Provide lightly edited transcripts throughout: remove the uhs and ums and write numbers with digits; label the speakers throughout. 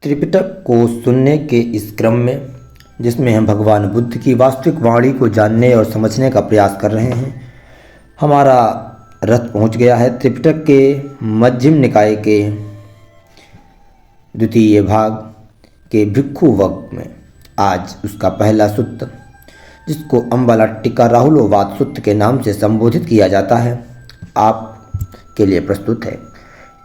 Speaker 1: त्रिपिटक को सुनने के इस क्रम में, जिसमें हम भगवान बुद्ध की वास्तविक वाणी को जानने और समझने का प्रयास कर रहे हैं, हमारा रथ पहुंच गया है त्रिपिटक के मध्यम निकाय के द्वितीय भाग के भिक्खु वर्ग में। आज उसका पहला सूत्र, जिसको अम्बालाट्टिका राहुलोवाद सूत्र के नाम से संबोधित किया जाता है, आपके लिए प्रस्तुत है।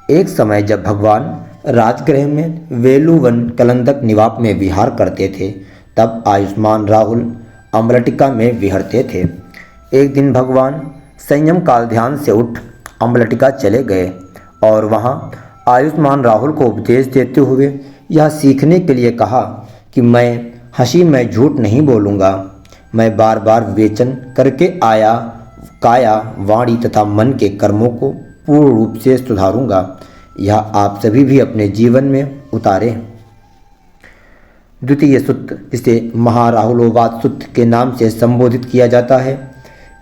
Speaker 1: एक समय जब भगवान राजगृह में वेलुवन कलंदक निवाप में विहार करते थे, तब आयुष्मान राहुल अम्बालाट्टिका में विहरते थे। एक दिन भगवान संयम काल ध्यान से उठ अम्बालाट्टिका चले गए और वहाँ आयुष्मान राहुल को उपदेश देते हुए यह सीखने के लिए कहा कि मैं झूठ नहीं बोलूँगा। मैं बार बार विवेचन करके काया, वाणी तथा मन के कर्मों को पूर्ण रूप से सुधारूंगा। यह आप सभी भी अपने जीवन में उतारें। द्वितीय सूत्र, जिसे महाराहुलोवाद सूत्र के नाम से संबोधित किया जाता है।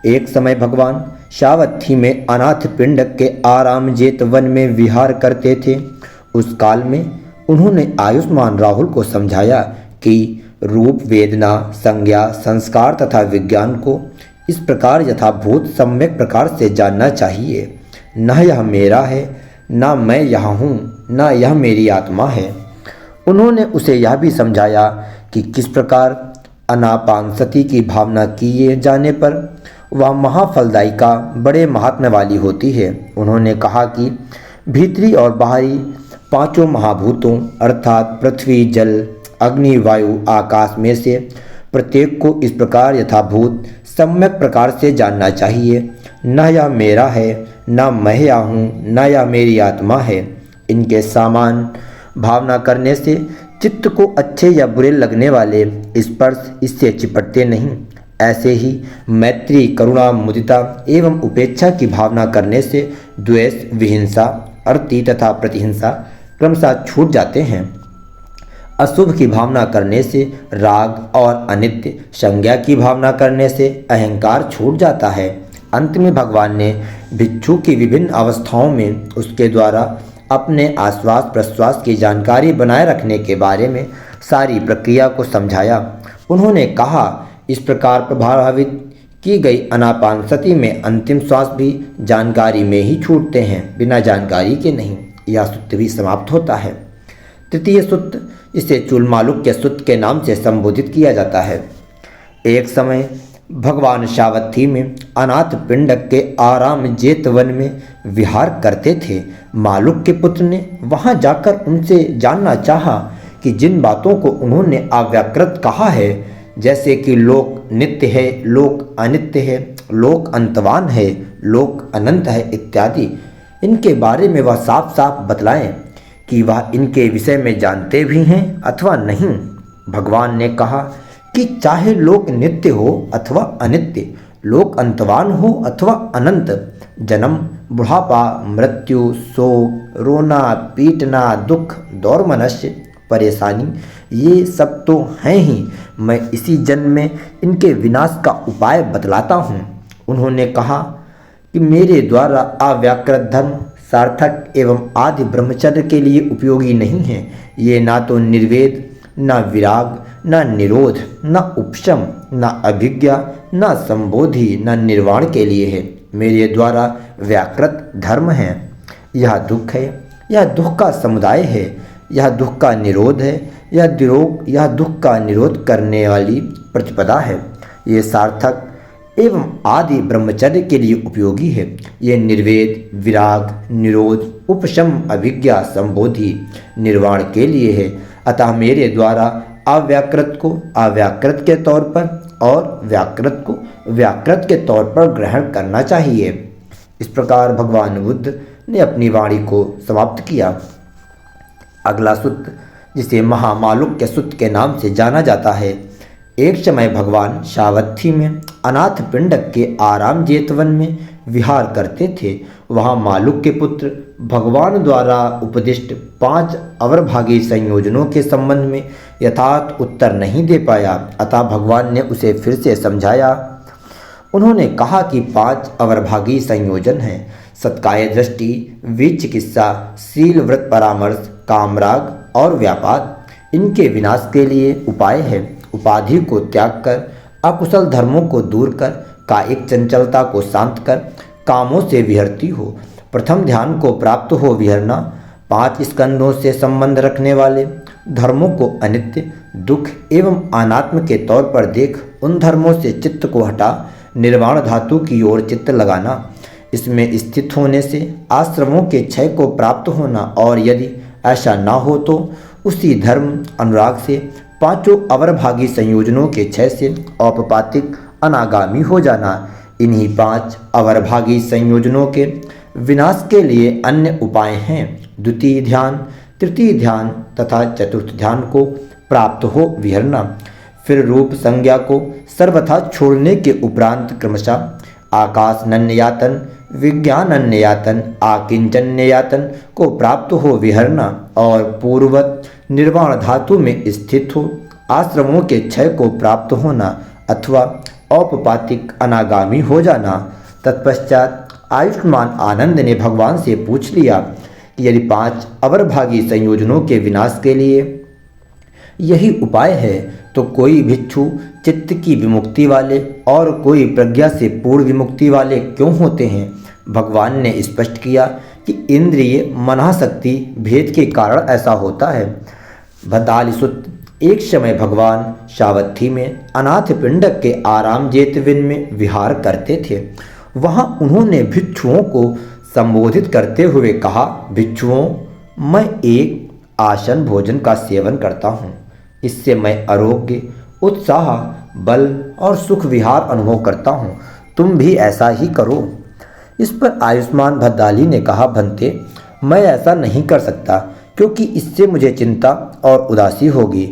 Speaker 1: एक समय भगवान शावत्थी में अनाथ पिंडक के आरामजेत वन में विहार करते थे। उस काल में उन्होंने आयुष्मान राहुल को समझाया कि रूप, वेदना, संज्ञा, संस्कार तथा विज्ञान को इस प्रकार यथाभूत सम्यक प्रकार से जानना चाहिए। न यह मेरा है, न मैं यह हूँ, न यह मेरी आत्मा है। उन्होंने उसे यह भी समझाया कि किस प्रकार अनापानसति की भावना किए जाने पर वह महाफलदायिका, बड़े महात्म्य वाली होती है। उन्होंने कहा कि भीतरी और बाहरी पांचों महाभूतों अर्थात पृथ्वी, जल, अग्नि, वायु, आकाश में से प्रत्येक को इस प्रकार यथाभूत सम्यक प्रकार से जानना चाहिए। न यह मेरा है, न मैं यह हूँ, न यह मेरी आत्मा है। इनके समान भावना करने से चित्त को अच्छे या बुरे लगने वाले स्पर्श इससे चिपटते नहीं। ऐसे ही मैत्री, करुणा, मुदिता एवं उपेक्षा की भावना करने से द्वेष, विहिंसा, अर्ति तथा प्रतिहिंसा क्रमशः छूट जाते हैं। अशुभ की भावना करने से राग और अनित्य संज्ञा की भावना करने से अहंकार छूट जाता है। अंत में भगवान ने भिक्षु की विभिन्न अवस्थाओं में उसके द्वारा अपने आश्वास प्रश्वास की जानकारी बनाए रखने के बारे में सारी प्रक्रिया को समझाया। उन्होंने कहा, इस प्रकार प्रभावित की गई अनापानसति में अंतिम श्वास भी जानकारी में ही छूटते हैं, बिना जानकारी के नहीं। यह सूत्र भी समाप्त होता है। तृतीय सूत्र, इसे चूलमालुक्य सूत्र के नाम से संबोधित किया जाता है। एक समय भगवान शावत्थी में अनाथ पिंडक के आरामजेत वन में विहार करते थे। मालुक के पुत्र ने वहां जाकर उनसे जानना चाहा कि जिन बातों को उन्होंने अव्याकृत कहा है, जैसे कि लोक नित्य है, लोक अनित्य है, लोक अंतवान है, लोक अनंत है इत्यादि, इनके बारे में वह साफ साफ बतलाएं कि वह इनके विषय में जानते भी हैं अथवा नहीं। भगवान ने कहा कि चाहे लोक नित्य हो अथवा अनित्य, लोक अंतवान हो अथवा अनंत, जन्म, बुढ़ापा, मृत्यु, शोक, रोना, पीटना, दुख, दौर्मनस्य, परेशानी, ये सब तो हैं ही। मैं इसी जन्म में इनके विनाश का उपाय बतलाता हूँ। उन्होंने कहा कि मेरे द्वारा अव्याकृत धर्म सार्थक एवं आदि ब्रह्मचर्य के लिए उपयोगी नहीं है। ये ना तो निर्वेद, न विराग, न निरोध, न उपशम, न अभिज्ञा, न संबोधि, न निर्वाण के लिए है। मेरे द्वारा व्याकृत धर्म है। यह दुख है, यह दुख का समुदाय है, यह दुख का निरोध है, यह दुख का निरोध करने वाली प्रतिपदा है। ये सार्थक एवं आदि ब्रह्मचर्य के लिए उपयोगी है। ये निर्वेद, विराग, निरोध, उपशम, अभिज्ञा, संबोधि, निर्वाण के लिए है। अतः मेरे द्वारा अव्याकृत को अव्याकृत के तौर पर और व्याकृत को व्याकृत के तौर पर ग्रहण करना चाहिए। इस प्रकार भगवान बुद्ध ने अपनी वाणी को समाप्त किया। अगला सूत्र, जिसे महामालुक्य सूत्र के नाम से जाना जाता है। एक समय भगवान शावत्थी में अनाथ पिंडक के आरामजेत वन में विहार करते थे। वहाँ मालुक के पुत्र भगवान द्वारा उपदिष्ट 5 अवरभागी संयोजनों के संबंध में यथार्थ उत्तर नहीं दे पाया, अतः भगवान ने उसे फिर से समझाया। उन्होंने कहा कि 5 अवरभागी संयोजन हैं: सत्काय दृष्टि, विचिकित्सा, शील व्रत परामर्श, कामराग, और व्यापार इनके विनाश के लिए उपाय है। उपाधि को त्याग कर, अकुशल धर्मों को दूर कर, कायिक चंचलता को शांत कर कामों से विहरती हो। प्रथम ध्यान को प्राप्त हो विहरना। 5 स्कंदों से संबंध रखने वाले धर्मों को अनित्य, दुख एवं अनात्म के तौर पर देख उन धर्मों से चित्त को हटा निर्वाण धातु की ओर चित्त लगाना। इसमें स्थित होने से आश्रमों के क्षय को प्राप्त होना, और यदि ऐसा ना हो तो उसी धर्म अनुराग से 5 अवरभागी संयोजनों के क्षय से औपपातिक अनागामी हो जाना। इन्हीं 5 अवरभागी संयोजनों के विनाश के लिए अन्य उपाय हैं। द्वितीय ध्यान, तृतीय ध्यान तथा चतुर्थ ध्यान को प्राप्त हो विहरना। फिर रूप संज्ञा को सर्वथा छोड़ने के उपरांत क्रमशः आकाश नन्ययातन, विज्ञान अन्ययातन, आकिंचन्ययातन को प्राप्त हो विहरना और पूर्ववत निर्वाण धातु में स्थित हो आश्रमों के क्षय को प्राप्त होना अथवा औपपातिक अनागामी हो जाना। तत्पश्चात आयुष्मान आनंद ने भगवान से पूछ लिया कि यदि 5 अवरभागी संयोजनों के विनाश के लिए यही उपाय है तो कोई भिक्षु चित्त की विमुक्ति वाले और कोई प्रज्ञा से पूर्ण विमुक्ति वाले क्यों होते हैं। भगवान ने स्पष्ट किया कि इंद्रिय मनाशक्ति भेद के कारण ऐसा होता है। भद्दालीसुत एक समय भगवान शावत्थी में अनाथ पिंडक के आराम जेतविन में विहार करते थे। वहाँ उन्होंने भिक्षुओं को संबोधित करते हुए कहा, भिक्षुओं, मैं एक आसन भोजन का सेवन करता हूँ। इससे मैं आरोग्य, उत्साह, बल और सुख विहार अनुभव करता हूँ। तुम भी ऐसा ही करो। इस पर आयुष्मान भद्दाली ने कहा, भंते, मैं ऐसा नहीं कर सकता क्योंकि इससे मुझे चिंता और उदासी होगी।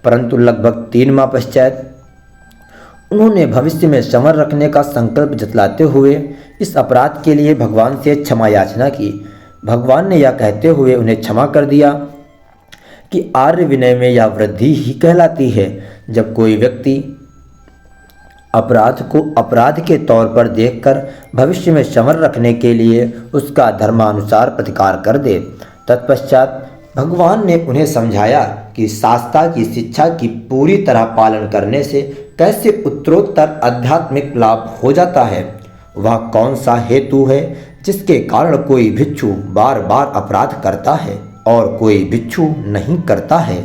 Speaker 1: परंतु लगभग 3 माह पश्चात उन्होंने भविष्य में समर रखने का संकल्प जतलाते हुए इस अपराध के लिए भगवान से क्षमा याचना की। भगवान ने यह कहते हुए उन्हें क्षमा कर दिया कि आर्य विनय में यह वृद्धि ही कहलाती है जब कोई व्यक्ति अपराध को अपराध के तौर पर देखकर भविष्य में समर रखने के लिए उसका धर्मानुसार प्रतिकार कर दे। तत्पश्चात भगवान ने उन्हें समझाया कि शास्त्रा की शिक्षा की पूरी तरह पालन करने से कैसे उत्तरोत्तर आध्यात्मिक लाभ हो जाता है। वह कौन सा हेतु है जिसके कारण कोई भिक्षु बार बार अपराध करता है और कोई भिक्षु नहीं करता है।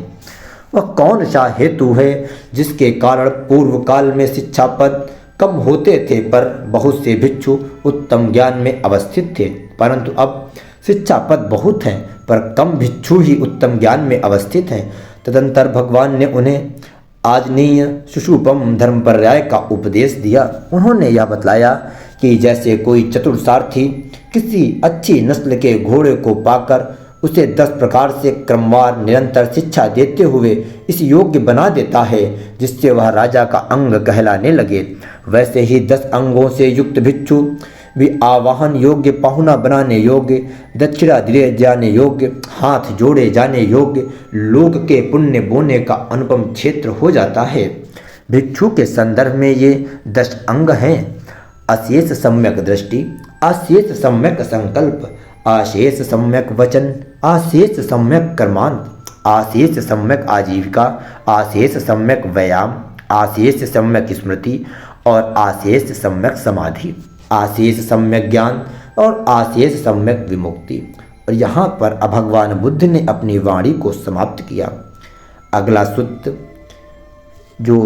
Speaker 1: वह कौन सा हेतु है जिसके कारण पूर्व काल में शिक्षा पद कम होते थे पर बहुत से भिक्षु उत्तम ज्ञान में अवस्थित थे, परंतु अब शिक्षा पद बहुत हैं पर कम भिक्षु ही उत्तम ज्ञान में अवस्थित हैं। तदंतर भगवान ने उन्हें आजनीय सुषुपम धर्मपर्याय का उपदेश दिया। उन्होंने यह बतलाया कि जैसे कोई चतुर सारथी किसी अच्छी नस्ल के घोड़े को पाकर उसे 10 प्रकार से क्रमवार निरंतर शिक्षा देते हुए इस योग्य बना देता है जिससे वह राजा का अंग कहलाने लगे, वैसे ही 10 अंगों से युक्त भिक्षु भी आवाहन योग्य, पाहुना बनाने योग्य, दक्षिणा दिए जाने योग्य, हाथ जोड़े जाने योग्य, लोक के पुण्य बोने का अनुपम क्षेत्र हो जाता है। भिक्षु के संदर्भ में ये 10 अंग हैं: अशेष सम्यक दृष्टि, अशेष सम्यक संकल्प, अशेष सम्यक वचन, अशेष सम्यक कर्मांत, अशेष सम्यक आजीविका, अशेष सम्यक व्यायाम, अशेष सम्यक स्मृति और अशेष सम्यक समाधि, अशेष सम्यक ज्ञान और अशेष सम्यक विमुक्ति। और यहाँ पर भगवान बुद्ध ने अपनी वाणी को समाप्त किया। अगला सूत्र जो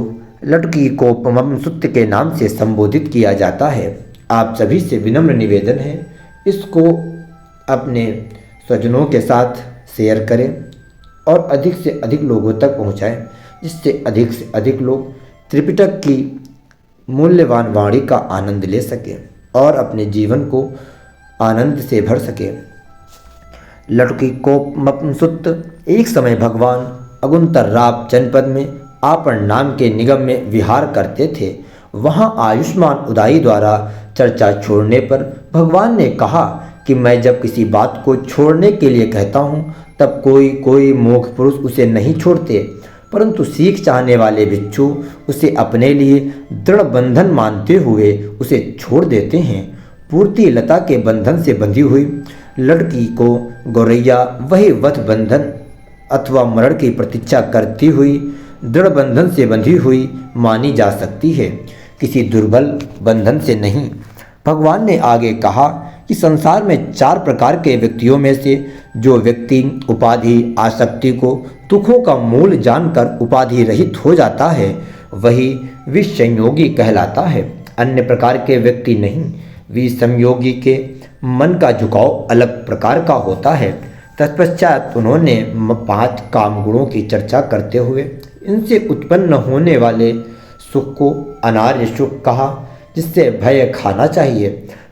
Speaker 1: लटकी को पमम सूत्र के नाम से संबोधित किया जाता है, आप सभी से विनम्र निवेदन है इसको अपने स्वजनों के साथ शेयर करें और अधिक से अधिक लोगों तक पहुँचाएं, जिससे अधिक से अधिक लोग त्रिपिटक की मूल्यवान वाणी का आनंद ले सकें और अपने जीवन को आनंद से भर सके। लटकी कोपमपुंसुत्त एक समय भगवान अगुंतर्राप जनपद में आपण नाम के निगम में विहार करते थे। वहाँ आयुष्मान उदाई द्वारा चर्चा छोड़ने पर भगवान ने कहा कि मैं जब किसी बात को छोड़ने के लिए कहता हूँ तब कोई मोक्ष पुरुष उसे नहीं छोड़ते, परंतु सीख चाहने वाले भिक्षु उसे अपने लिए दृढ़ बंधन मानते हुए उसे छोड़ देते हैं। पूर्ति लता के बंधन से बंधी हुई लड़की को गौरैया वही वध बंधन अथवा मरण की प्रतीक्षा करती हुई दृढ़ बंधन से बंधी हुई मानी जा सकती है, किसी दुर्बल बंधन से नहीं। भगवान ने आगे कहा कि संसार में 4 प्रकार के व्यक्तियों में से जो व्यक्ति उपाधि आसक्ति को दुखों का मूल जानकर उपाधि रहित हो जाता है वही विसंयोगी कहलाता है, अन्य प्रकार के व्यक्ति नहीं। विसंयोगी के मन का झुकाव अलग प्रकार का होता है। तत्पश्चात उन्होंने 5 काम गुणों की चर्चा करते हुए इनसे उत्पन्न होने वाले सुख को अनार्य सुख कहा, जिससे भय खाना चाहिए,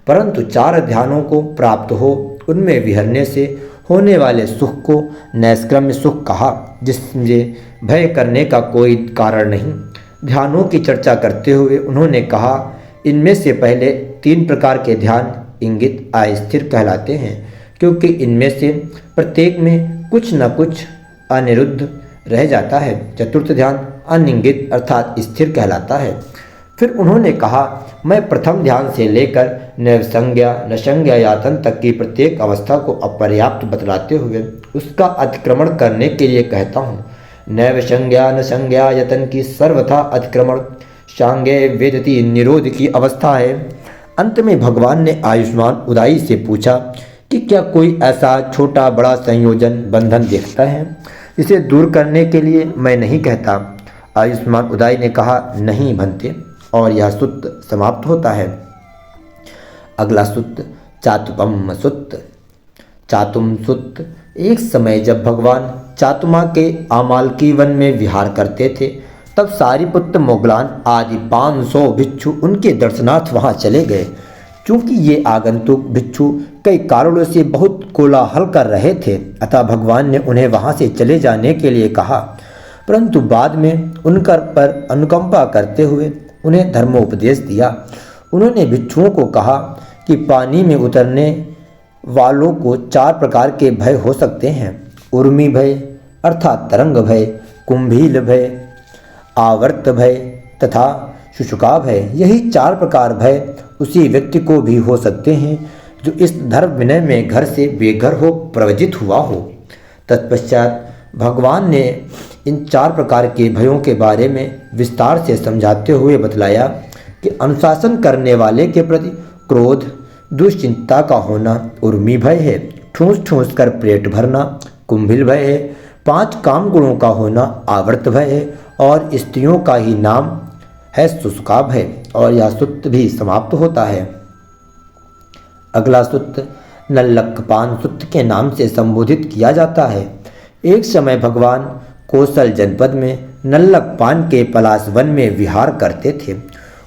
Speaker 1: परंतु 4 ध्यानों को प्राप्त हो उनमें विहरने से होने वाले सुख को नैष्क्रम्य सुख कहा, जिसमें भय करने का कोई कारण नहीं। ध्यानों की चर्चा करते हुए उन्होंने कहा, इनमें से पहले 3 प्रकार के ध्यान इंगित अस्थिर कहलाते हैं, क्योंकि इनमें से प्रत्येक में कुछ न कुछ अनिरुद्ध रह जाता है। चतुर्थ ध्यान अनिंगित अर्थात स्थिर कहलाता है। फिर उन्होंने कहा, मैं प्रथम ध्यान से लेकर नैवसंज्ञा नशंज्ञा यातन तक की प्रत्येक अवस्था को अपर्याप्त बतलाते हुए उसका अतिक्रमण करने के लिए कहता हूँ। नैवसंज्ञा नशंज्ञा यतन की सर्वथा अतिक्रमण सांज्ञे वेदति निरोध की अवस्था है। अंत में भगवान ने आयुष्मान उदाई से पूछा कि क्या कोई ऐसा छोटा बड़ा संयोजन बंधन देखता है जिसे दूर करने के लिए मैं नहीं कहता। आयुष्मान उदाई ने कहा, नहीं भंते, और यह सूत्र समाप्त होता है। अगला सूत्र चातुपम सूत्र। चातुम सूत्र। एक समय जब भगवान चातुमा के आमालकी वन में विहार करते थे तब सारिपुत्र मोगलान आदि 500 भिक्षु उनके दर्शनार्थ वहां चले गए। चूंकि ये आगंतुक भिक्षु कई कारणों से बहुत कोलाहल कर रहे थे अतः भगवान ने उन्हें वहां से चले जाने के लिए कहा, परंतु बाद में उनकर पर अनुकंपा करते हुए उन्हें धर्मोपदेश दिया। उन्होंने भिक्षुओं को कहा कि पानी में उतरने वालों को 4 प्रकार के भय हो सकते हैं, उर्मी भय अर्थात तरंग भय, कुंभील भय, आवर्त भय तथा शुशुका भय। यही 4 प्रकार भय उसी व्यक्ति को भी हो सकते हैं जो इस धर्म विनय में घर से बेघर हो प्रवजित हुआ हो। तत्पश्चात भगवान ने इन 4 प्रकार के भयों के बारे में विस्तार से समझाते हुए बतलाया कि अनुशासन करने वाले के प्रति क्रोध दुश्चिंता का होना उर्मी भय है, ठूंस ठूंस कर पेट भरना कुंभिल भय है, 5 काम गुणों का होना आवर्त भय है और स्त्रियों का ही नाम है शुष्का भय। और यह सूत्र भी समाप्त होता है। अगला सूत्र नल्लकपान सूत्र के नाम से संबोधित किया जाता है। एक समय भगवान कौशल जनपद में नल्लकपान के पलाश वन में विहार करते थे।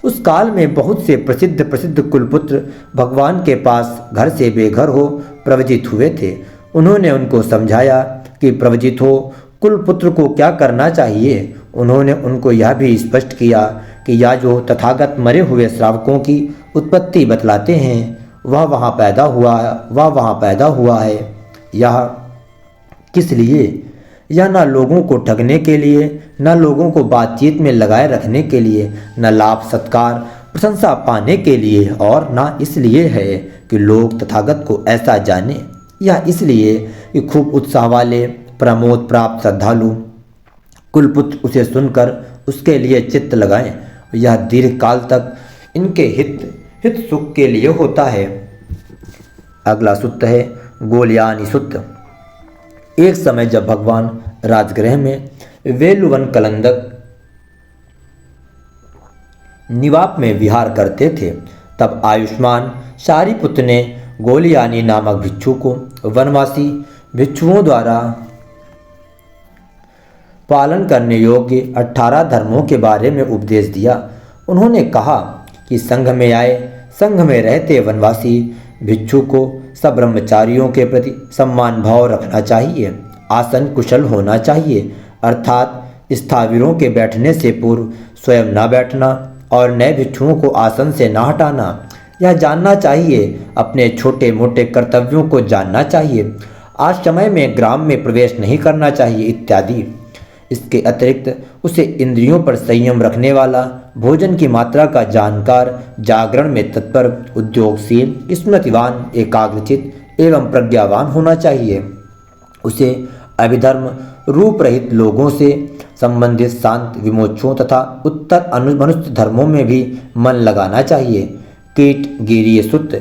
Speaker 1: उस काल में बहुत से प्रसिद्ध कुलपुत्र भगवान के पास घर से बेघर हो प्रवजित हुए थे। उन्होंने उनको समझाया कि प्रवजित हो कुलपुत्र को क्या करना चाहिए। उन्होंने उनको यह भी स्पष्ट किया कि यह जो तथागत मरे हुए श्रावकों की उत्पत्ति बतलाते हैं वह वहाँ पैदा हुआ है। यह किस लिए? यह न लोगों को ठगने के लिए, न लोगों को बातचीत में लगाए रखने के लिए, न लाभ सत्कार प्रशंसा पाने के लिए और न इसलिए है कि लोग तथागत को ऐसा जाने। यह इसलिए कि खूब उत्साह वाले प्रमोद प्राप्त श्रद्धालु कुलपुत्र उसे सुनकर उसके लिए चित्त लगाएं। यह दीर्घ काल तक इनके हित सुख के लिए होता है। अगला सूत्र है गोलियानी सूत्र। एक समय जब भगवान राजगृह में वेलुवन कलंदक निवाप में विहार करते थे तब आयुष्मान सारिपुत्र ने गोलियानी नामक भिक्षु को वनवासी भिक्षुओं द्वारा पालन करने योग्य 18 धर्मों के बारे में उपदेश दिया। उन्होंने कहा कि संघ में आए संघ में रहते वनवासी भिक्षु को सब ब्रह्मचारियों के प्रति सम्मान भाव रखना चाहिए, आसन कुशल होना चाहिए अर्थात स्थाविरों के बैठने से पूर्व स्वयं न बैठना और नए भिक्षुओं को आसन से न हटाना। यह जानना चाहिए, अपने छोटे मोटे कर्तव्यों को जानना चाहिए, आज समय में ग्राम में प्रवेश नहीं करना चाहिए इत्यादि। इसके अतिरिक्त उसे इंद्रियों पर संयम रखने वाला, भोजन की मात्रा का जानकार, जागरण में तत्पर, उद्योगशील, स्मृतिवान, एकाग्रचित एवं प्रज्ञावान होना चाहिए। उसे अभिधर्म रूप रहित लोगों से संबंधित शांत विमोक्षों तथा उत्तर मनुष्य धर्मों में भी मन लगाना चाहिए। कीट गिरिय सुत।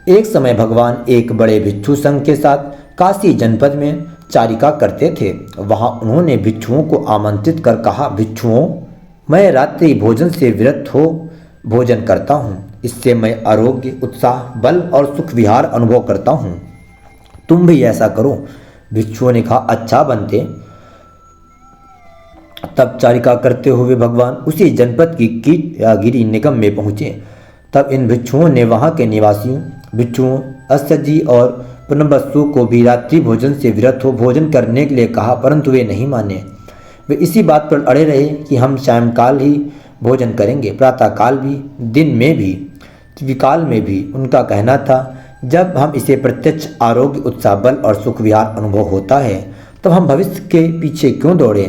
Speaker 1: एक समय भगवान एक बड़े भिक्षु संघ के साथ काशी जनपद में चारिका करते थे। वहां उन्होंने भिक्षुओं को आमंत्रित कर कहा, भिक्षुओं, मैं रात्रि भोजन से विरत हो भोजन करता हूँ। इससे मैं आरोग्य, उत्साह, बल और सुख विहार अनुभव करता हूँ। तुम भी ऐसा करो। भिक्षुओं ने कहा, अच्छा बनते। तब चारिका करते हुए भगवान उसी जनपद की कीट या गिरी निगम में पहुँचे। तब इन भिक्षुओं ने वहाँ के निवासियों, भिक्षुओं, अस्सजी और पुनबस्सु को भी रात्रि भोजन से विरत हो भोजन करने के लिए कहा, परंतु वे नहीं माने। वे इसी बात पर अड़े रहे कि हम सायंकाल ही भोजन करेंगे, प्रातःकाल भी, दिन में भी, विकाल में भी। उनका कहना था, जब हम इसे प्रत्यक्ष आरोग्य, उत्साह, बल और सुख विहार अनुभव होता है तब हम भविष्य के पीछे क्यों दौड़े।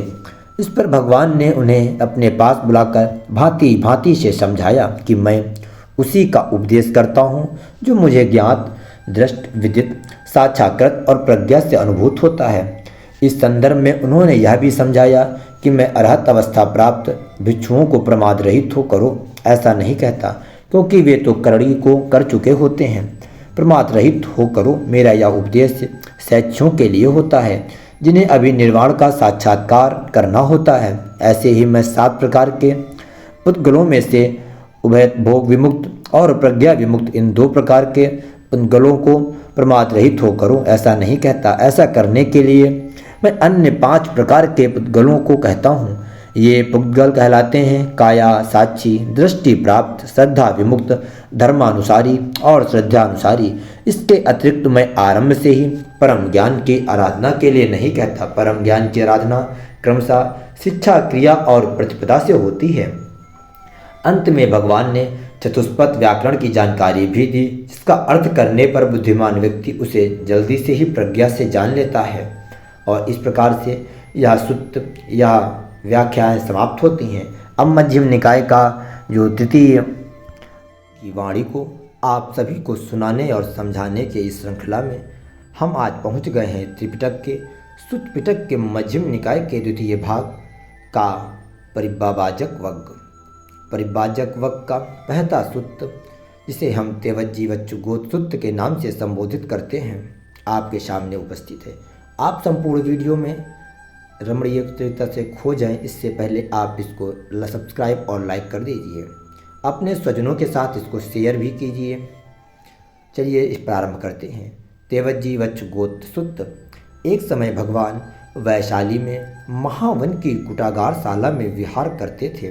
Speaker 1: इस पर भगवान ने उन्हें अपने पास बुलाकर भांति भांति से समझाया कि मैं उसी का उपदेश करता हूँ जो मुझे ज्ञात, दृष्ट, विदित, साक्षात्कृत और प्रज्ञा से अनुभूत होता है। इस संदर्भ में उन्होंने यह भी समझाया कि मैं अरहत अवस्था प्राप्त भिक्षुओं को प्रमाद रहित हो करो ऐसा नहीं कहता, क्योंकि वे तो करड़ी को कर चुके होते हैं। प्रमाद रहित हो करो, मेरा यह उपदेश शैक्षों के लिए होता है जिन्हें अभी निर्वाण का साक्षात्कार करना होता है। ऐसे ही मैं 7 प्रकार के पुद्गलों में से उभय भोग विमुक्त और प्रज्ञा विमुक्त इन 2 प्रकार के पुद्गलों को प्रमाद रहित हो करो ऐसा नहीं कहता। ऐसा करने के लिए मैं अन्य 5 प्रकार के पुद्गलों को कहता हूँ। ये पुद्गल कहलाते हैं काया साक्षी, दृष्टि प्राप्त, श्रद्धा विमुक्त, धर्मानुसारी और श्रद्धानुसारी। इसके अतिरिक्त मैं आरंभ से ही परम ज्ञान की आराधना के लिए नहीं कहता। परम ज्ञान की आराधना क्रमशः शिक्षा, क्रिया और प्रतिपदा से होती है। अंत में भगवान ने चतुष्पद व्याकरण की जानकारी भी दी, जिसका अर्थ करने पर बुद्धिमान व्यक्ति उसे जल्दी से ही प्रज्ञा से जान लेता है। और इस प्रकार से यह सूत्र, यह व्याख्याएं समाप्त होती हैं। अब मध्यम निकाय का जो द्वितीय की वाणी को आप सभी को सुनाने और समझाने के इस श्रृंखला में हम आज पहुंच गए हैं त्रिपिटक के सुत्त पिटक के मध्यम निकाय के द्वितीय भाग का परिव्राजक वर्ग। परिव्राजक वर्ग का पहला सूत्र, जिसे हम तेवज्जीवच्चुगोत्र सूत्र के नाम से संबोधित करते हैं, आपके सामने उपस्थित है। आप संपूर्ण वीडियो में रमणीय तरीके से खो जाएं, इससे पहले आप इसको सब्सक्राइब और लाइक कर दीजिए। अपने स्वजनों के साथ इसको शेयर भी कीजिए। चलिए इस प्रारंभ करते हैं। तेवज्जीवच्चुगोत्र सूत्र। एक समय भगवान वैशाली में महावन की कुटागार शाला में विहार करते थे।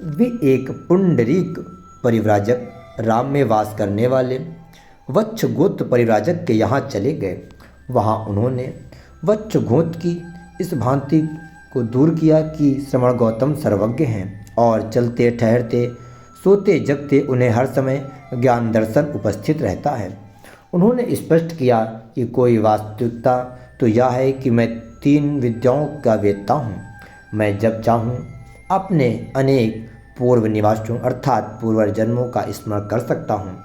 Speaker 1: वे एक पुंडरीक परिव्राजक, राम में वास करने वाले वत्सगोत्र परिव्राजक के यहाँ चले गए। वहाँ उन्होंने वत्सगोत्र की इस भांति को दूर किया कि श्रवण गौतम सर्वज्ञ हैं और चलते ठहरते, सोते जगते उन्हें हर समय ज्ञान दर्शन उपस्थित रहता है। उन्होंने स्पष्ट किया कि कोई वास्तविकता तो यह है कि मैं 3 विद्याओं का वेत्ता हूँ। मैं जब चाहूँ अपने अनेक पूर्व निवासियों अर्थात पूर्व जन्मों का स्मरण कर सकता हूँ।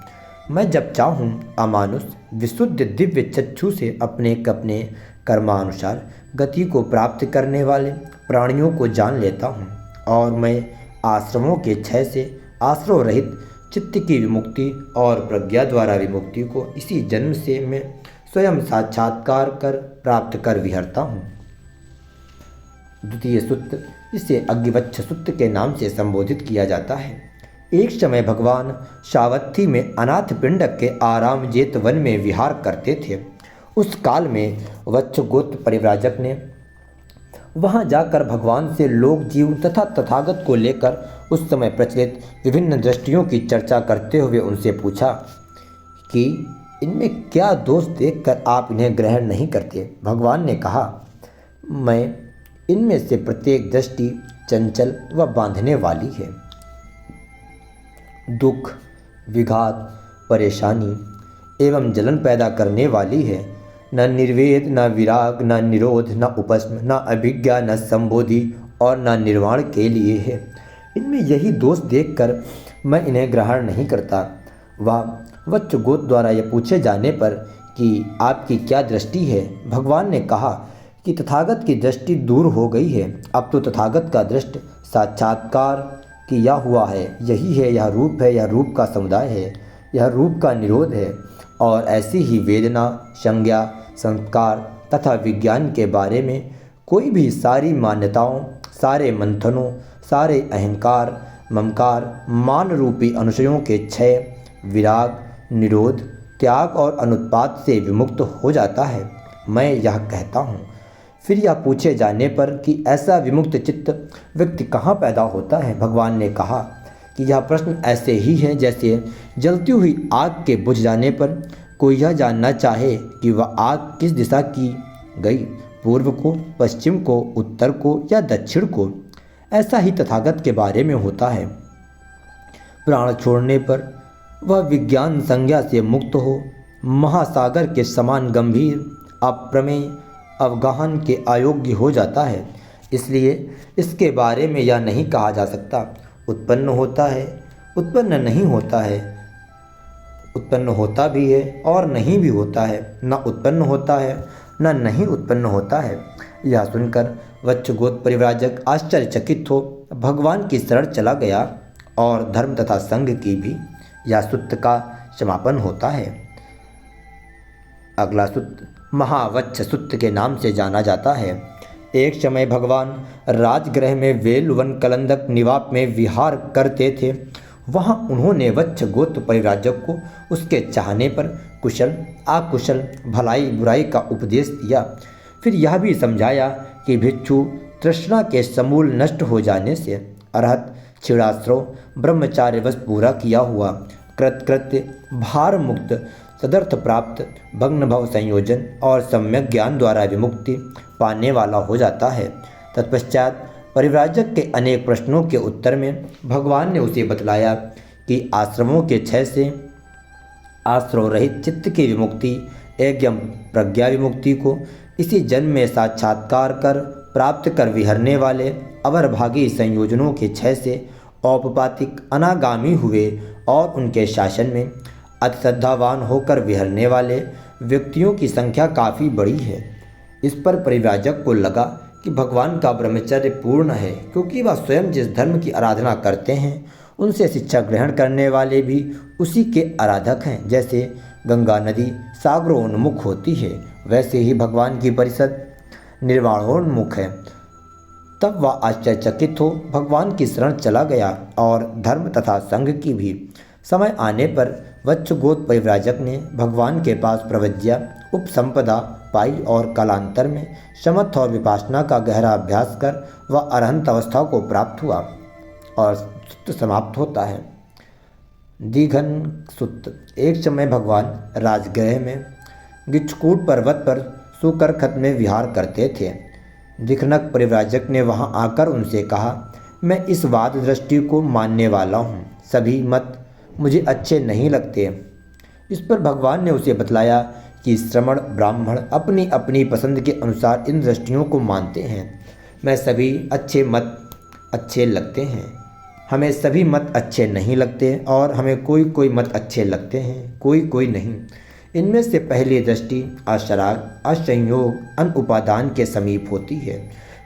Speaker 1: मैं जब चाहूँ अमानुष विशुद्ध दिव्य चक्षु से अपने कर्मानुसार गति को प्राप्त करने वाले प्राणियों को जान लेता हूँ। और मैं आश्रमों के क्षय से आश्रव रहित चित्त की विमुक्ति और प्रज्ञा द्वारा विमुक्ति को इसी जन्म से मैं स्वयं साक्षात्कार कर प्राप्त कर विहरता हूँ। द्वितीय सूत्र, इसे अग्निवच्छ सूत्र के नाम से संबोधित किया जाता है। एक समय भगवान सावत्थी में अनाथ पिंडक के आराम जेत वन में विहार करते थे। उस काल में वत्सगोत्र परिव्राजक ने वहां जाकर भगवान से लोक जीव तथा तथागत को लेकर उस समय प्रचलित विभिन्न दृष्टियों की चर्चा करते हुए उनसे पूछा कि इनमें क्या दोष देखकर आप इन्हें ग्रहण नहीं करते। भगवान ने कहा, मैं इनमें से प्रत्येक दृष्टि चंचल व बांधने वाली है। दुख, विघात, परेशानी एवं जलन पैदा करने वाली है। न निर्वेद, न विराग, न निरोध, न उपशम, न अभिज्ञा, न संबोधि और न निर्वाण के लिए है। इनमें यही दोष देखकर मैं इन्हें ग्रहण नहीं करता। वत्सगोत्र द्वारा यह पूछे जाने पर कि आपकी क्या दृष्टि है, भगवान ने कहा कि तथागत की दृष्टि दूर हो गई है। अब तो तथागत का दृष्ट साक्षात्कार किया हुआ है। यही है, यह रूप है, यह रूप का समुदाय है, यह रूप का निरोध है। और ऐसी ही वेदना, संज्ञा, संस्कार तथा विज्ञान के बारे में कोई भी सारी मान्यताओं, सारे मंथनों, सारे अहंकार, ममकार, मान रूपी अनुशयों के क्षय, विराग, निरोध, त्याग और अनुत्पात से विमुक्त हो जाता है। मैं यह कहता हूँ। फिर यह पूछे जाने पर कि ऐसा विमुक्त चित्त व्यक्ति कहाँ पैदा होता है, भगवान ने कहा कि यह प्रश्न ऐसे ही है जैसे जलती हुई आग के बुझ जाने पर कोई यह जानना चाहे कि वह आग किस दिशा की गई, पूर्व को, पश्चिम को, उत्तर को या दक्षिण को। ऐसा ही तथागत के बारे में होता है। प्राण छोड़ने पर वह विज्ञान संज्ञा से मुक्त हो महासागर के समान गंभीर, अप्रमेय, अवगाहन के अयोग्य हो जाता है। इसलिए इसके बारे में यह नहीं कहा जा सकता उत्पन्न होता है, उत्पन्न नहीं होता है, उत्पन्न होता भी है और नहीं भी होता है, न उत्पन्न होता है न नहीं उत्पन्न होता है। यह सुनकर वत्सगोत्र परिव्राजक आश्चर्यचकित हो भगवान की शरण चला गया और धर्म तथा संघ की भी यह सूत्र का समापन होता है। अगला सूत्र महावत्स सूत्र के नाम से जाना जाता है। एक समय भगवान राजगृह में वेलवन कलंदक निवाप में विहार करते थे। वहाँ उन्होंने वत्स गोत्र परिव्राजक को उसके चाहने पर कुशल अकुशल, भलाई बुराई का उपदेश दिया। फिर यह भी समझाया कि भिक्षु तृष्णा के समूल नष्ट हो जाने से अरहत, क्षीणाश्रव, ब्रह्मचार्यवश पूरा किया हुआ, कृतकृत्य, भार मुक्त, सदर्थ प्राप्त, भग्न भव संयोजन और सम्यक ज्ञान द्वारा विमुक्ति पाने वाला हो जाता है। तत्पश्चात परिव्राजक के अनेक प्रश्नों के उत्तर में भगवान ने उसे बतलाया कि आश्रमों के क्षय से आश्रव रहित चित्त की विमुक्ति एवं प्रज्ञा विमुक्ति को इसी जन्म में साक्षात्कार कर प्राप्त कर विहरने वाले अवरभागी संयोजनों के क्षय से औपपातिक अनागामी हुए और उनके शासन में अति श्रद्धावान होकर विहरने वाले व्यक्तियों की संख्या काफ़ी बड़ी है। इस पर परिव्राजक को लगा कि भगवान का ब्रह्मचर्य पूर्ण है, क्योंकि वह स्वयं जिस धर्म की आराधना करते हैं उनसे शिक्षा ग्रहण करने वाले भी उसी के आराधक हैं। जैसे गंगा नदी सागरोन्मुख होती है, वैसे ही भगवान की परिषद निर्वाणोन्मुख है। तब वह आश्चर्यचकित हो भगवान की शरण चला गया और धर्म तथा संघ की भी। समय आने पर वत्सगोत्र परिव्राजक ने भगवान के पास प्रवज्या उपसंपदा पाई और कालांतर में समर्थ और विपासना का गहरा अभ्यास कर वह अरहंत अवस्था को प्राप्त हुआ और सूत्र समाप्त होता है। दीघन सूत्र। एक समय भगवान राजगृह में गिच्छकूट पर्वत पर सुकरखत में विहार करते थे। दिखनक परिव्राजक ने वहां आकर उनसे कहा, मैं इस वाद दृष्टि को मानने वाला हूँ, सभी मत मुझे अच्छे नहीं लगते। इस पर भगवान ने उसे बतलाया कि श्रमण ब्राह्मण अपनी अपनी पसंद के अनुसार इन दृष्टियों को मानते हैं। मैं सभी अच्छे मत अच्छे लगते हैं, हमें सभी मत अच्छे नहीं लगते और हमें कोई कोई मत अच्छे लगते हैं, कोई कोई नहीं। इनमें से पहली दृष्टि अशराग, असंयोग, अनुपादान के समीप होती है।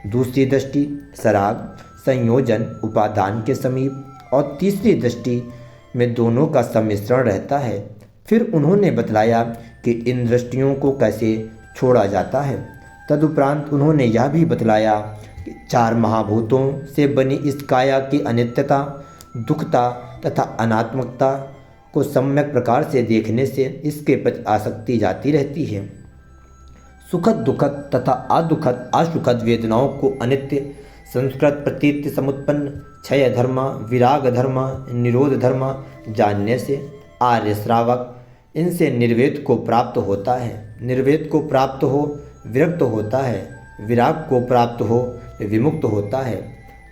Speaker 1: दूसरी दृष्टि सराग, संयोजन, उपादान के समीप और तीसरी दृष्टि में दोनों का सम्मिश्रण रहता है। फिर उन्होंने बतलाया कि इन दृष्टियों को कैसे छोड़ा जाता है। तदुपरांत उन्होंने यह भी बतलाया कि चार महाभूतों से बनी इस काया की अनित्यता, दुखता तथा अनात्मकता को सम्यक प्रकार से देखने से इसके प्रति आसक्ति जाती रहती है। सुखद दुखद तथा अदुखद असुखद वेदनाओं को अनित्य, संस्कृत प्रतीत समुत्पन्न, क्षय धर्म, विराग धर्म, निरोध धर्म जानने से आर्य श्रावक इनसे निर्वेद को प्राप्त होता है। निर्वेद को प्राप्त हो विरक्त होता है, विराग को प्राप्त हो विमुक्त होता है।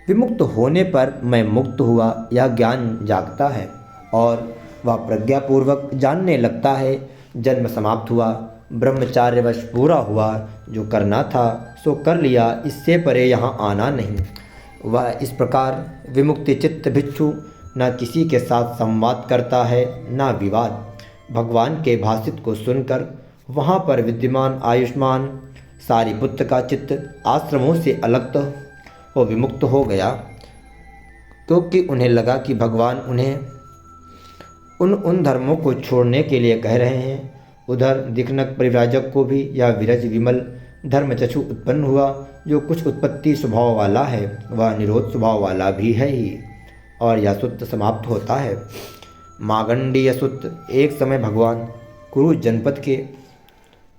Speaker 1: विमुक्त होने पर मैं मुक्त हुआ यह ज्ञान जागता है और वह प्रज्ञापूर्वक जानने लगता है। जन्म समाप्त हुआ, ब्रह्मचार्यवश पूरा हुआ, जो करना था सो कर लिया, इससे परे यहाँ आना नहीं। वह इस प्रकार विमुक्ति चित्त भिक्षु न किसी के साथ संवाद करता है न विवाद। भगवान के भाषित को सुनकर वहाँ पर विद्यमान आयुष्मान सारिपुत्र का चित्त आश्रमों से अलग तो विमुक्त हो गया, क्योंकि उन्हें लगा कि भगवान उन्हें उन धर्मों को छोड़ने के लिए कह रहे हैं। उधर दिक्नक परिव्राजक को भी यह विरज विमल धर्मचक्षु उत्पन्न हुआ। जो कुछ उत्पत्ति स्वभाव वाला है वह निरोध स्वभाव वाला भी है ही, और यह सूत्र समाप्त होता है। मागंडीय सूत्र। एक समय भगवान कुरु जनपद के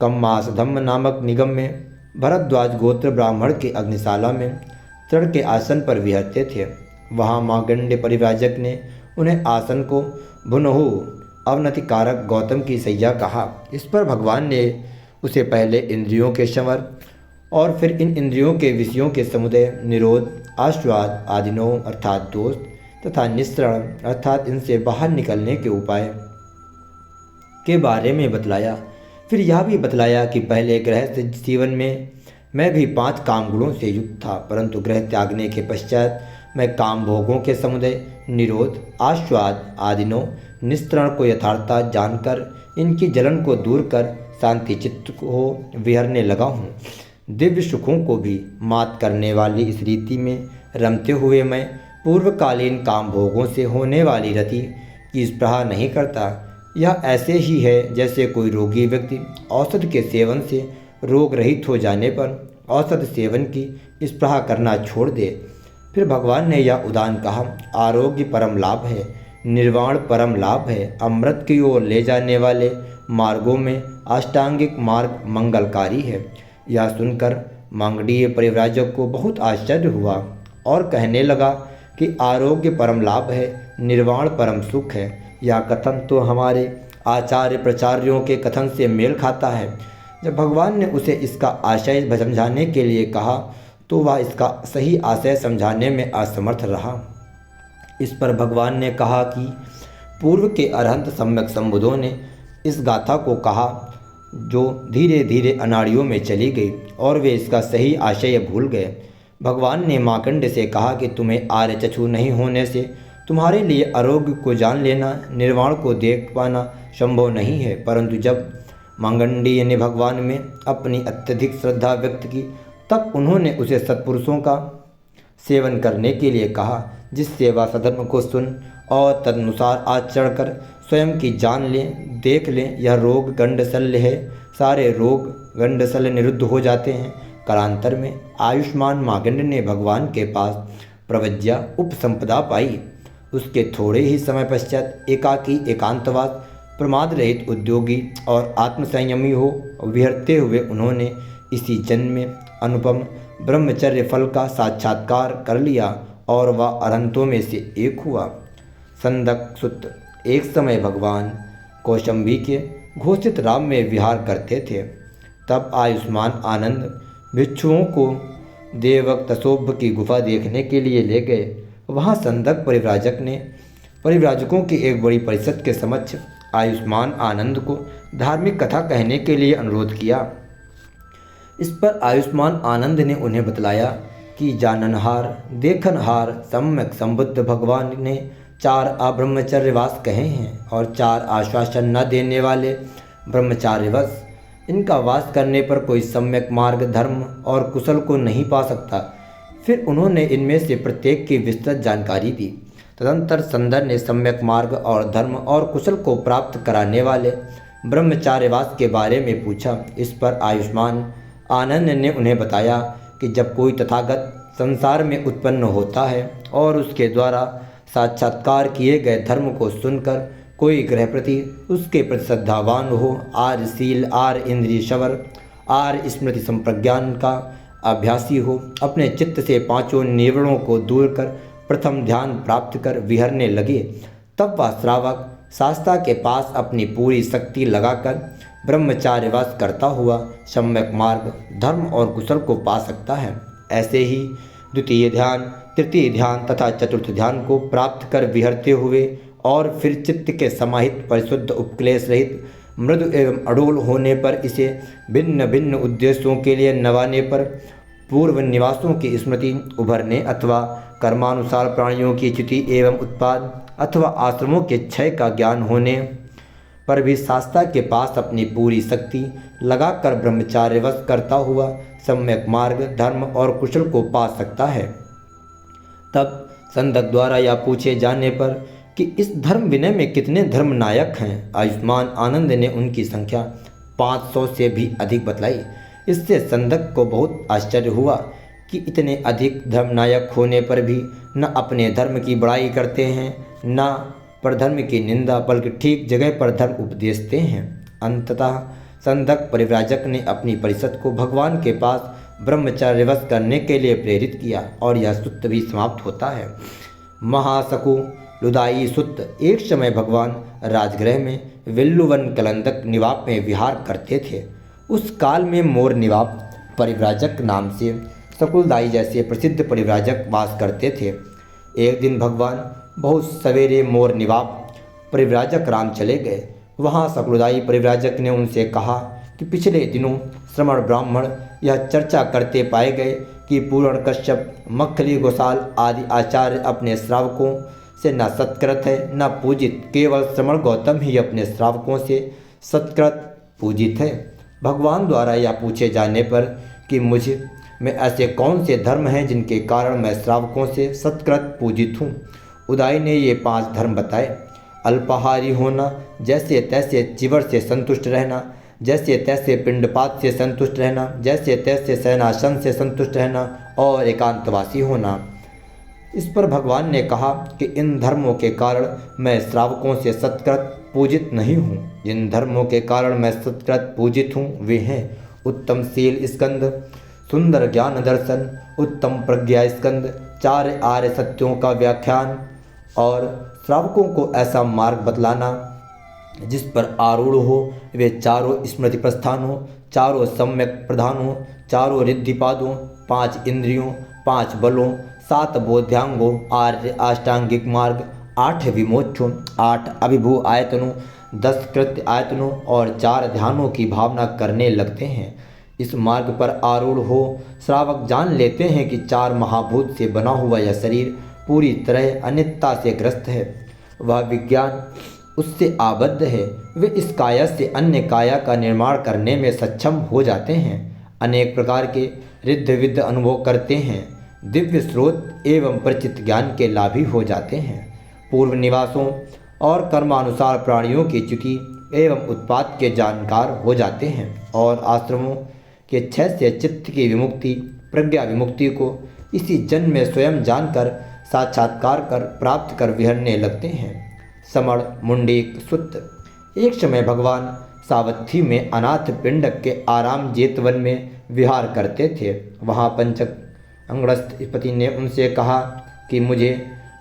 Speaker 1: कम्मासधम्म नामक निगम में भरद्वाज गोत्र ब्राह्मण के अग्निशाला में तृण के आसन पर विहरते थे। वहाँ मागंडे परिव्राजक ने उन्हें आसन को भुनहु अवनतिकारक गौतम की सैया कहा। इस पर भगवान ने उसे पहले इंद्रियों के शमर और फिर इन इंद्रियों के विषयों के समुदय, निरोध, आश्वाद, आदिनो अर्थात दोष तथा निस्सरण अर्थात इनसे बाहर निकलने के उपाय के बारे में बतलाया। फिर यह भी बतलाया कि पहले गृहस्थ जीवन में मैं भी 5 काम गुणों से युक्त था, परंतु गृह त्यागने के पश्चात मैं काम भोगों के समुदय, निरोध, आश्वाद, आदिनो, निस्सरण को यथार्थता जानकर इनकी जलन को दूर कर शांति चित्त को विहरने लगा हूँ। दिव्य सुखों को भी मात करने वाली इस रीति में रमते हुए मैं पूर्वकालीन काम भोगों से होने वाली रति की स्पृहा नहीं करता। यह ऐसे ही है जैसे कोई रोगी व्यक्ति औषध के सेवन से रोग रहित हो जाने पर औषध सेवन की स्पृहा करना छोड़ दे। फिर भगवान ने यह उदान कहा, आरोग्य परम लाभ है, निर्वाण परम लाभ है। अमृत की ओर ले जाने वाले मार्गों में अष्टांगिक मार्ग मंगलकारी है। यह सुनकर मांगडीय परिव्राजक को बहुत आश्चर्य हुआ और कहने लगा कि आरोग्य परम लाभ है, निर्वाण परम सुख है। यह कथन तो हमारे आचार्य प्रचार्यों के कथन से मेल खाता है। जब भगवान ने उसे इसका आशय समझाने के लिए कहा तो वह इसका सही आशय समझाने में असमर्थ रहा। इस पर भगवान ने कहा कि पूर्व के अरहंत सम्यक संबुद्धों ने इस गाथा को कहा जो धीरे धीरे अनाड़ियों में चली गई और वे इसका सही आशय भूल गए। भगवान ने मार्कंड से कहा कि तुम्हें आर्य चक्षु नहीं होने से तुम्हारे लिए आरोग्य को जान लेना, निर्वाण को देख पाना संभव नहीं है। परंतु जब मांगंडीय ने भगवान में अपनी अत्यधिक श्रद्धा व्यक्त की तब उन्होंने उसे सत्पुरुषों का सेवन करने के लिए कहा, जिससे वह सधर्म को सुन और तदनुसार आचरण कर स्वयं की जान लें, देख लें। यह रोग गंडशल्य है, सारे रोग गंडशल्य निरुद्ध हो जाते हैं। कालांतर में आयुष्मान मागंड ने भगवान के पास प्रवज्ञा उपसंपदा पाई। उसके थोड़े ही समय पश्चात एकाकी एकांतवास, प्रमाद रहित उद्योगी और आत्मसंयमी हो विहरते हुए उन्होंने इसी जन्म में अनुपम ब्रह्मचर्य फल का साक्षात्कार कर लिया और वह अरहंतों में से एक हुआ। संदक सूत्र। एक समय भगवान कौशंबी के घोषित राम में विहार करते थे। तब आयुष्मान आनंद भिक्षुओं को देवक तसोभ की गुफा देखने के लिए ले गए। वहाँ संदक परिव्राजकों की एक बड़ी परिषद के समक्ष आयुष्मान आनंद को धार्मिक कथा कहने के लिए अनुरोध किया। इस पर आयुष्मान आनंद ने उन्हें बतलाया कि जाननहार देखनहार सम्यक संबुद्ध भगवान ने 4 अब्रह्मचर्यवास कहे हैं और 4 आश्वासन न देने वाले ब्रह्मचार्यवश। इनका वास करने पर कोई सम्यक मार्ग, धर्म और कुशल को नहीं पा सकता। फिर उन्होंने इनमें से प्रत्येक की विस्तृत जानकारी दी। तदंतर संदर ने सम्यक मार्ग और धर्म और कुशल को प्राप्त कराने वाले ब्रह्मचार्यवास के बारे में पूछा। इस पर आयुष्मान आनंद ने उन्हें बताया कि जब कोई तथागत संसार में उत्पन्न होता है और उसके द्वारा साक्षात्कार किए गए धर्म को सुनकर कोई गृहप्रति उसके प्रति श्रद्धावान हो, आर्यशील, आर्य इंद्रिय शवर, आर्य स्मृति संप्रज्ञान का अभ्यासी हो, अपने चित्त से 5 निवरणों को दूर कर प्रथम ध्यान प्राप्त कर विहरने लगे, तब वह श्रावक शास्त्रा के पास अपनी पूरी शक्ति लगाकर ब्रह्मचार्यवास करता हुआ सम्यक मार्ग, धर्म और कुशल को पा सकता है। ऐसे ही द्वितीय ध्यान, तृतीय ध्यान तथा चतुर्थ ध्यान को प्राप्त कर विहरते हुए और फिर चित्त के समाहित परिशुद्ध उपक्लेश रहित मृदु एवं अडोल होने पर इसे भिन्न भिन्न उद्देश्यों के लिए नवाने पर पूर्व निवासों की स्मृति उभरने अथवा कर्मानुसार प्राणियों की च्युति एवं उत्पाद अथवा आश्रमों के क्षय का ज्ञान होने पर भी शास्ता के पास अपनी पूरी शक्ति लगाकर ब्रह्मचार्यवश करता हुआ सम्यक मार्ग, धर्म और कुशल को पा सकता है। तब संदक द्वारा यह पूछे जाने पर कि इस धर्म विनय में कितने धर्मनायक हैं, आयुष्मान आनंद ने उनकी संख्या 500 से भी अधिक बतलाई। इससे संदक को बहुत आश्चर्य हुआ कि इतने अधिक धर्मनायक होने पर भी न अपने धर्म की बड़ाई करते हैं, न परधर्म की निंदा, बल्कि ठीक जगह पर धर्म उपदेशते हैं। अंततः संदक परिव्राजक ने अपनी परिषद को भगवान के पास ब्रह्मचर्यवश करने के लिए प्रेरित किया और यह सूत्र भी समाप्त होता है। महासकु लुदाई सूत्र। एक समय भगवान राजगृह में विल्लुवन कलंदक निवाप में विहार करते थे। उस काल में मोर निवाप परिव्राजक नाम से शकुलदाई जैसे प्रसिद्ध परिव्राजक वास करते थे। एक दिन भगवान बहुत सवेरे मोर निवाप परिव्राजक राम चले गए। वहाँ शकुलदाई परिव्राजक ने उनसे कहा कि पिछले दिनों श्रमण ब्राह्मण यह चर्चा करते पाए गए कि पूर्ण कश्यप, मक्खली गोसाल आदि आचार्य अपने श्रावकों से न सत्कृत है न पूजित, केवल श्रमण गौतम ही अपने श्रावकों से सत्कृत पूजित है। भगवान द्वारा यह पूछे जाने पर कि मुझ में ऐसे कौन से धर्म हैं जिनके कारण मैं श्रावकों से सत्कृत पूजित हूँ, उदाई ने ये 5 धर्म बताए। अल्पाहारी होना, जैसे तैसे चिवर से संतुष्ट रहना, जैसे तैसे पिंडपात से संतुष्ट रहना, जैसे तैसे शयनासन से संतुष्ट रहना और एकांतवासी होना। इस पर भगवान ने कहा कि इन धर्मों के कारण मैं श्रावकों से सत्कृत पूजित नहीं हूँ। जिन धर्मों के कारण मैं सत्कृत पूजित हूँ वे हैं उत्तम शील स्कंद, सुंदर ज्ञान दर्शन, उत्तम प्रज्ञा स्कंद, 4 आर्य सत्यों का व्याख्यान और श्रावकों को ऐसा मार्ग बतलाना जिस पर आरूढ़ हो वे चारों स्मृति प्रस्थान हो, चारों सम्यक प्रधान हो, चारों रिद्धिपादों, 5 इंद्रियों, 5 बलों, 7 बोध्यांगों, 8 अष्टांगिक मार्ग, 8 विमोक्षों, 8 अभिभू आयतनों, 10 कृत्य आयतनों और 4 ध्यानों की भावना करने लगते हैं। इस मार्ग पर आरूढ़ हो श्रावक जान लेते हैं कि 4 महाभूत से बना हुआ यह शरीर पूरी तरह अनित्यता से ग्रस्त है। वह विज्ञान उससे आबद्ध है। वे इस काया से अन्य काया का निर्माण करने में सक्षम हो जाते हैं, अनेक प्रकार के रिद्ध विद्ध अनुभव करते हैं, दिव्य स्रोत एवं परिचित ज्ञान के लाभी हो जाते हैं, पूर्व निवासों और कर्मानुसार प्राणियों की च्युति एवं उत्पात के जानकार हो जाते हैं और आश्रमों के क्षय से चित्त की विमुक्ति, प्रज्ञा विमुक्ति को इसी जन्म में स्वयं जानकर साक्षात्कार कर प्राप्त कर विहरने लगते हैं। समण मुंडीक सूत्र। एक समय भगवान सावत्थी में अनाथ पिंडक के आराम जेतवन में विहार करते थे। वहाँ पंचक अंगड़स्थ पति ने उनसे कहा कि मुझे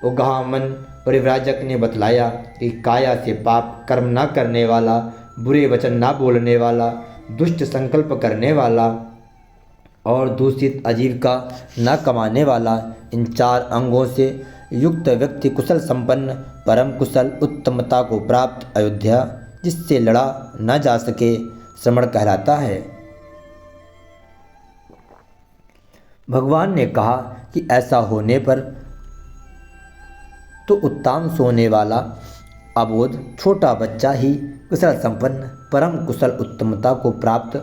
Speaker 1: उगामन परिव्राजक ने बतलाया कि काया से पाप कर्म न करने वाला, बुरे वचन न बोलने वाला, दुष्ट संकल्प करने वाला और दूषित आजीविका न कमाने वाला, इन 4 अंगों से युक्त व्यक्ति कुशल संपन्न, परम कुशल, उत्तमता को प्राप्त, अयोध्या जिससे लड़ा न जा सके, श्रमण कहलाता है। भगवान ने कहा कि ऐसा होने पर तो उत्तम सोने वाला अबोध छोटा बच्चा ही कुशल संपन्न, परम कुशल, उत्तमता को प्राप्त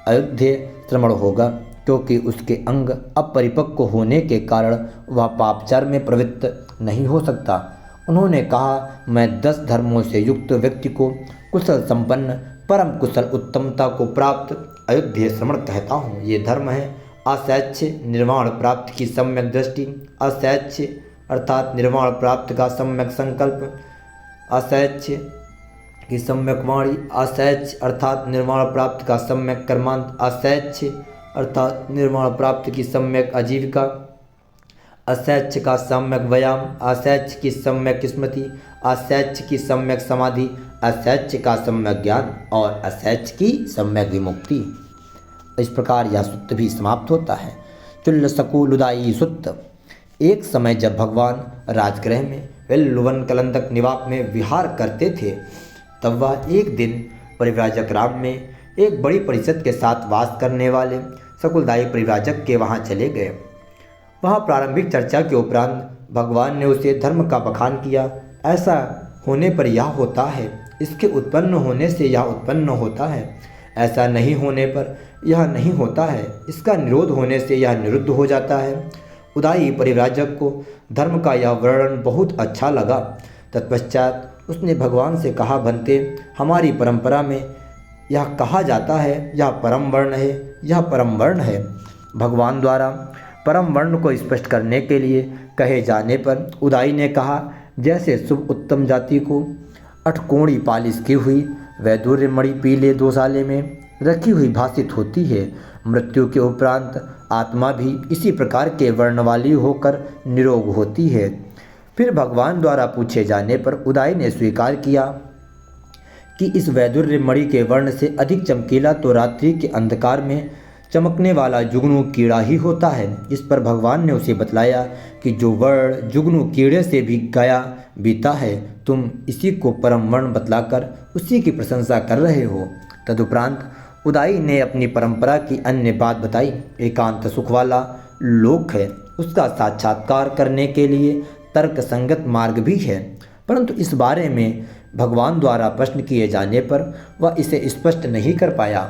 Speaker 1: अयोध्य श्रमण होगा, क्योंकि उसके अंग अपरिपक्व होने के कारण वह पापचार में प्रवृत्त नहीं हो सकता। उन्होंने कहा, मैं 10 धर्मों से युक्त व्यक्ति को कुशल संपन्न, परम कुशल, उत्तमता को प्राप्त अयोध्य श्रमण कहता हूँ। ये धर्म है असैच्य निर्वाण प्राप्ति की सम्यक दृष्टि, असैच्य अर्थात निर्वाण प्राप्त का सम्यक संकल्प, असैच्य की सम्यक वाणी, असैच्य अर्थात निर्वाण प्राप्त का सम्यक कर्मांत, असैच्य अर्थात निर्वाण प्राप्त की सम्यक आजीविका, असैच्य का सम्यक व्यायाम, असैच्य की सम्यक स्मृति, असैच्य की सम्यक समाधि, असैच्य का सम्यक ज्ञान और असैच्य की सम्यक विमुक्ति। इस प्रकार यह सूत्र भी समाप्त होता है। चुल्लसकु लुदाई सूत्र। एक समय जब भगवान राजगृह में विल्लुवन कलंदक निवाप में विहार करते थे, तब वह एक दिन परिव्राजक राम में एक बड़ी परिषद के साथ वास करने वाले शकुलदाई परिव्राजक के वहाँ चले गए। वहाँ प्रारंभिक चर्चा के उपरांत भगवान ने उसे धर्म का बखान किया। ऐसा होने पर यह होता है इसके उत्पन्न होने से यह उत्पन्न होता है, ऐसा नहीं होने पर यह नहीं होता है, इसका निरोध होने से यह निरुद्ध हो जाता है। उदाई परिव्राजक को धर्म का यह वर्णन बहुत अच्छा लगा। तत्पश्चात उसने भगवान से कहा, बनते, हमारी परंपरा में यह कहा जाता है यह परम वर्ण है, यह परम वर्ण है। भगवान द्वारा परम वर्ण को स्पष्ट करने के लिए कहे जाने पर उदाई ने कहा, जैसे शुभ उत्तम जाति को अठकोणी पालिश की हुई वैदुर्य मणि पीले दोसाले में रखी हुई भाषित होती है, मृत्यु के उपरांत आत्मा भी इसी प्रकार के वर्ण वाली होकर निरोग होती है। फिर भगवान द्वारा पूछे जाने पर उदाई ने स्वीकार किया कि इस वैदुर्य मणि के वर्ण से अधिक चमकीला तो रात्रि के अंधकार में चमकने वाला जुगनू कीड़ा ही होता है। इस पर भगवान ने उसे बतलाया कि जो वर्ण जुगनू कीड़े से भी गया बीता है, तुम इसी को परम वर्ण बतलाकर उसी की प्रशंसा कर रहे हो। तदुपरांत उदाई ने अपनी परंपरा की अन्य बात बताई। एकांत सुख वाला लोक है, उसका साक्षात्कार करने के लिए तर्क संगत मार्ग भी है, परंतु इस बारे में भगवान द्वारा प्रश्न किए जाने पर वह इसे स्पष्ट नहीं कर पाया।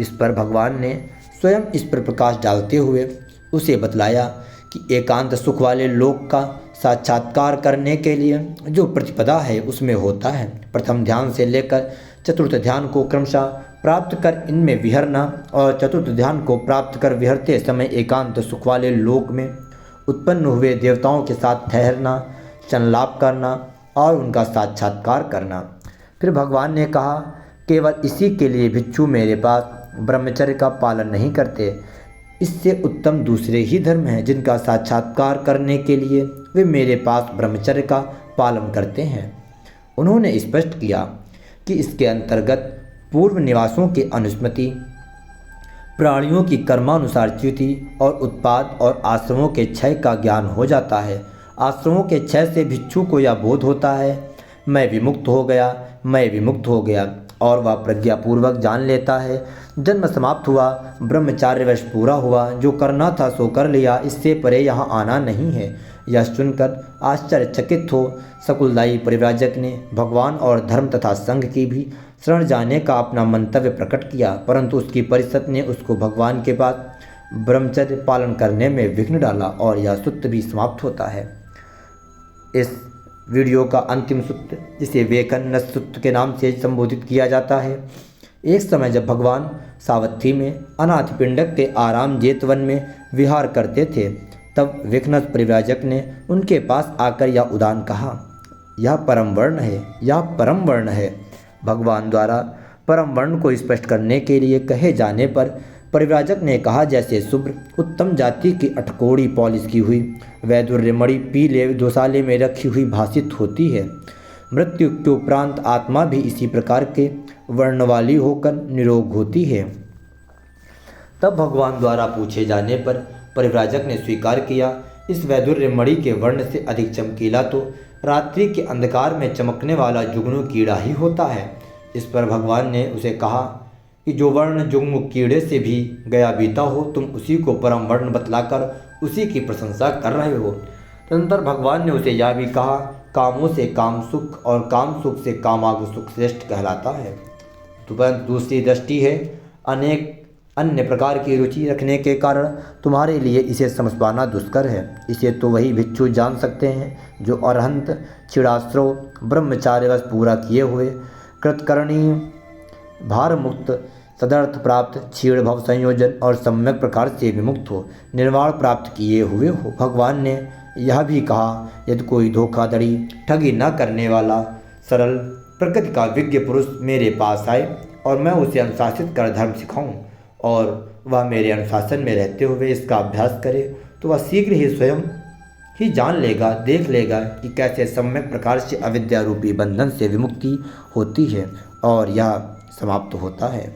Speaker 1: इस पर भगवान ने स्वयं इस पर प्रकाश डालते हुए उसे बतलाया कि एकांत सुख वाले लोक का साक्षात्कार करने के लिए जो प्रतिपदा है उसमें होता है। प्रथम ध्यान से लेकर चतुर्थ ध्यान को क्रमशः प्राप्त कर इनमें विहरना और चतुर्थ ध्यान को प्राप्त कर विहरते समय एकांत सुख वाले लोक में उत्पन्न हुए देवताओं के साथ ठहरना, संलाप करना और उनका साक्षात्कार करना। फिर भगवान ने कहा, केवल इसी के लिए भिक्षु मेरे पास ब्रह्मचर्य का पालन नहीं करते, इससे उत्तम दूसरे ही धर्म हैं जिनका साक्षात्कार करने के लिए वे मेरे पास ब्रह्मचर्य का पालन करते हैं। उन्होंने स्पष्ट किया कि इसके अंतर्गत पूर्व निवासों की अनुस्मृति, प्राणियों की कर्मानुसार च्युति और उत्पाद और आश्रमों के क्षय का ज्ञान हो जाता है। आश्रमों के क्षय से भिक्षु को यह बोध होता है, मैं विमुक्त हो गया, मैं विमुक्त हो गया, और वह प्रज्ञापूर्वक जान लेता है, जन्म समाप्त हुआ, ब्रह्मचार्य वर्ष पूरा हुआ, जो करना था सो कर लिया, इससे परे यहाँ आना नहीं है। यह सुनकर आश्चर्यचकित हो शकुलदायी परिव्राजक ने भगवान और धर्म तथा संघ की भी शरण जाने का अपना मंतव्य प्रकट किया, परंतु उसकी परिषद ने उसको भगवान के पास ब्रह्मचर्य पालन करने में विघ्न डाला और यह सूत्र भी समाप्त होता है। इस वीडियो का अंतिम सूत्र, जिसे वेकन्न सूत्र के नाम से संबोधित किया जाता है, एक समय जब भगवान सावत्थी में अनाथ पिंडक के आराम जेतवन में विहार करते थे, तब वेकनस परिव्राजक ने उनके पास आकर यह उदान कहा, यह परम वर्ण है, यह परम वर्ण है। भगवान द्वारा परम वर्ण को स्पष्ट करने के लिए कहे जाने पर परिव्राजक ने कहा, जैसे शुभ्र उत्तम जाति की अठकोड़ी पॉलिश की हुई वैदुर्य मणि पीले दोसाले में रखी हुई भाषित होती है, मृत्यु के उपरांत आत्मा भी इसी प्रकार के वर्ण वाली होकर निरोग होती है। तब भगवान द्वारा पूछे जाने पर परिव्राजक ने स्वीकार किया, इस वैदुर्य मणि के वर्ण से अधिक चमकीला तो रात्रि के अंधकार में चमकने वाला जुगनू कीड़ा ही होता है। इस पर भगवान ने उसे कहा कि जो वर्ण जुगनू कीड़े से भी गया बीता हो, तुम उसी को परम वर्ण बतलाकर उसी की प्रशंसा कर रहे हो। तदनंतर भगवान ने उसे यह भी कहा, कामों से काम सुख और काम सुख से कामाग्र सुख श्रेष्ठ कहलाता है। तुरंत दूसरी दृष्टि है, अनेक अन्य प्रकार की रुचि रखने के कारण तुम्हारे लिए इसे समझ पाना दुष्कर है। इसे तो वही भिक्षु जान सकते हैं जो अरहंत छिड़ाश्रव ब्रह्मचार्यवश पूरा किए हुए कृतकर्णी भार मुक्त सदर्थ प्राप्त क्षीण भव संयोजन और सम्यक प्रकार से विमुक्त हो निर्वाण प्राप्त किए हुए हो। भगवान ने यह भी कहा, यदि कोई धोखाधड़ी ठगी न करने वाला सरल प्रकृति का विज्ञ पुरुष मेरे पास आए और मैं उसे अनुशासित कर धर्म सिखाऊं और वह मेरे अनुशासन में रहते हुए इसका अभ्यास करे, तो वह शीघ्र ही स्वयं ही जान लेगा, देख लेगा कि कैसे सम्यक प्रकार से अविद्या रूपी बंधन से विमुक्ति होती है और यह समाप्त होता है।